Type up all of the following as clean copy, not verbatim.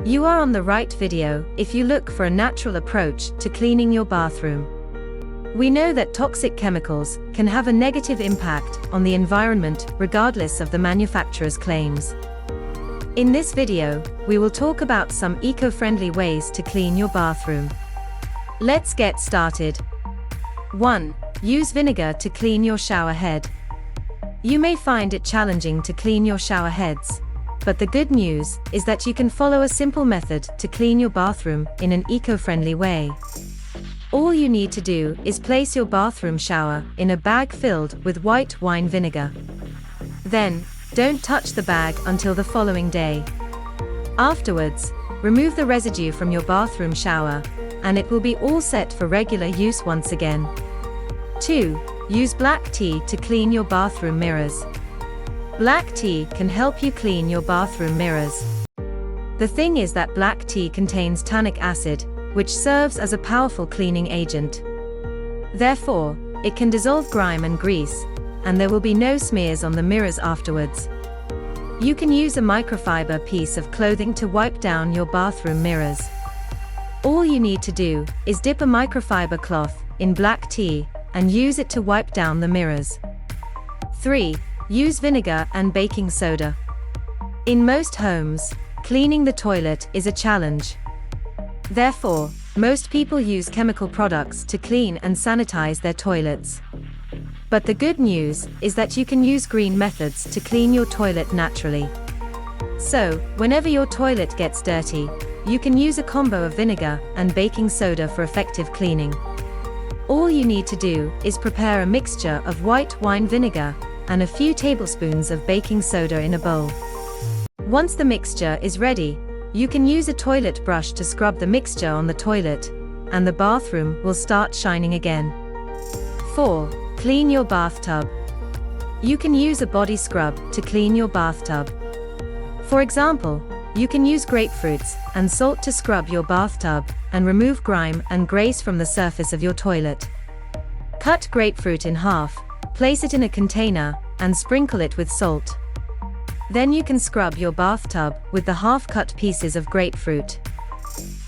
You are on the right video if you look for a natural approach to cleaning your bathroom. We know that toxic chemicals can have a negative impact on the environment regardless of the manufacturer's claims. In this video, we will talk about some eco-friendly ways to clean your bathroom. Let's get started. 1. Use vinegar to clean your shower head. You may find it challenging to clean your shower heads, but the good news is that you can follow a simple method to clean your bathroom in an eco-friendly way. All you need to do is place your bathroom shower in a bag filled with white wine vinegar. Then, don't touch the bag until the following day. Afterwards, remove the residue from your bathroom shower, and it will be all set for regular use once again. 2. Use black tea to clean your bathroom mirrors. Black tea can help you clean your bathroom mirrors. The thing is that black tea contains tannic acid, which serves as a powerful cleaning agent. Therefore, it can dissolve grime and grease, and there will be no smears on the mirrors afterwards. You can use a microfiber piece of clothing to wipe down your bathroom mirrors. All you need to do is dip a microfiber cloth in black tea and use it to wipe down the mirrors. 3. Use vinegar and baking soda. In most homes, cleaning the toilet is a challenge. Therefore, most people use chemical products to clean and sanitize their toilets. But the good news is that you can use green methods to clean your toilet naturally. So, whenever your toilet gets dirty, you can use a combo of vinegar and baking soda for effective cleaning. All you need to do is prepare a mixture of white wine vinegar and a few tablespoons of baking soda in a bowl. Once the mixture is ready, you can use a toilet brush to scrub the mixture on the toilet, and the bathroom will start shining again. 4. Clean your bathtub. You can use a body scrub to clean your bathtub. For example, you can use grapefruits and salt to scrub your bathtub and remove grime and grease from the surface of your toilet. Cut grapefruit in half, place it in a container, and sprinkle it with salt. Then you can scrub your bathtub with the half-cut pieces of grapefruit.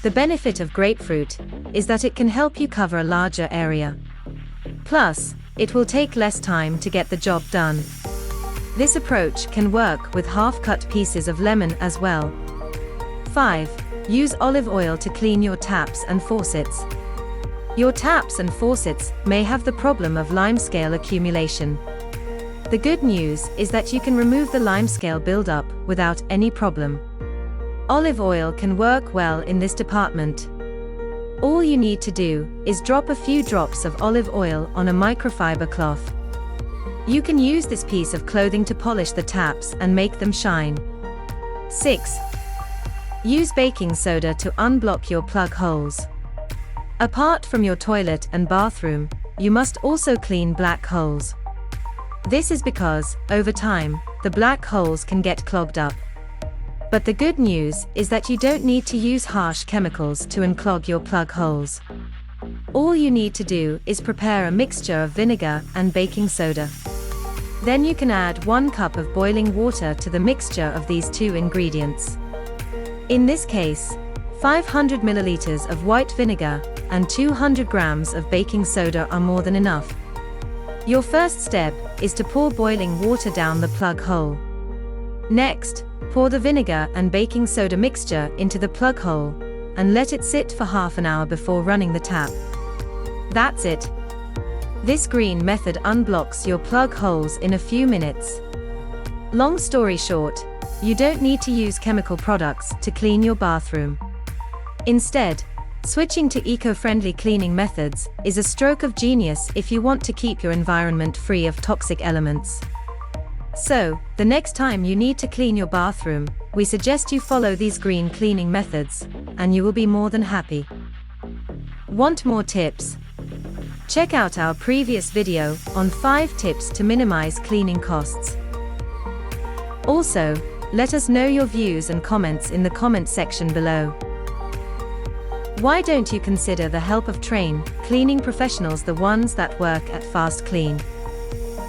The benefit of grapefruit is that it can help you cover a larger area. Plus, it will take less time to get the job done. This approach can work with half-cut pieces of lemon as well. 5. Use olive oil to clean your taps and faucets. Your taps and faucets may have the problem of limescale accumulation. The good news is that you can remove the limescale buildup without any problem. Olive oil can work well in this department. All you need to do is drop a few drops of olive oil on a microfiber cloth. You can use this piece of clothing to polish the taps and make them shine. 6. Use baking soda to unblock your plug holes. Apart from your toilet and bathroom, you must also clean black holes. This is because, over time, the black holes can get clogged up. But the good news is that you don't need to use harsh chemicals to unclog your plug holes. All you need to do is prepare a mixture of vinegar and baking soda. Then you can add 1 cup of boiling water to the mixture of these two ingredients. In this case, 500 milliliters of white vinegar and 200 grams of baking soda are more than enough. Your first step is to pour boiling water down the plug hole. Next, pour the vinegar and baking soda mixture into the plug hole, and let it sit for half an hour before running the tap. That's it. This green method unblocks your plug holes in a few minutes. Long story short, you don't need to use chemical products to clean your bathroom. Instead, switching to eco-friendly cleaning methods is a stroke of genius if you want to keep your environment free of toxic elements. So, the next time you need to clean your bathroom, we suggest you follow these green cleaning methods, and you will be more than happy. Want more tips? Check out our previous video on 5 tips to minimize cleaning costs. Also, let us know your views and comments in the comment section below. Why don't you consider the help of trained cleaning professionals, the ones that work at FastKlean?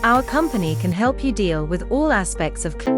Our company can help you deal with all aspects of cleaning.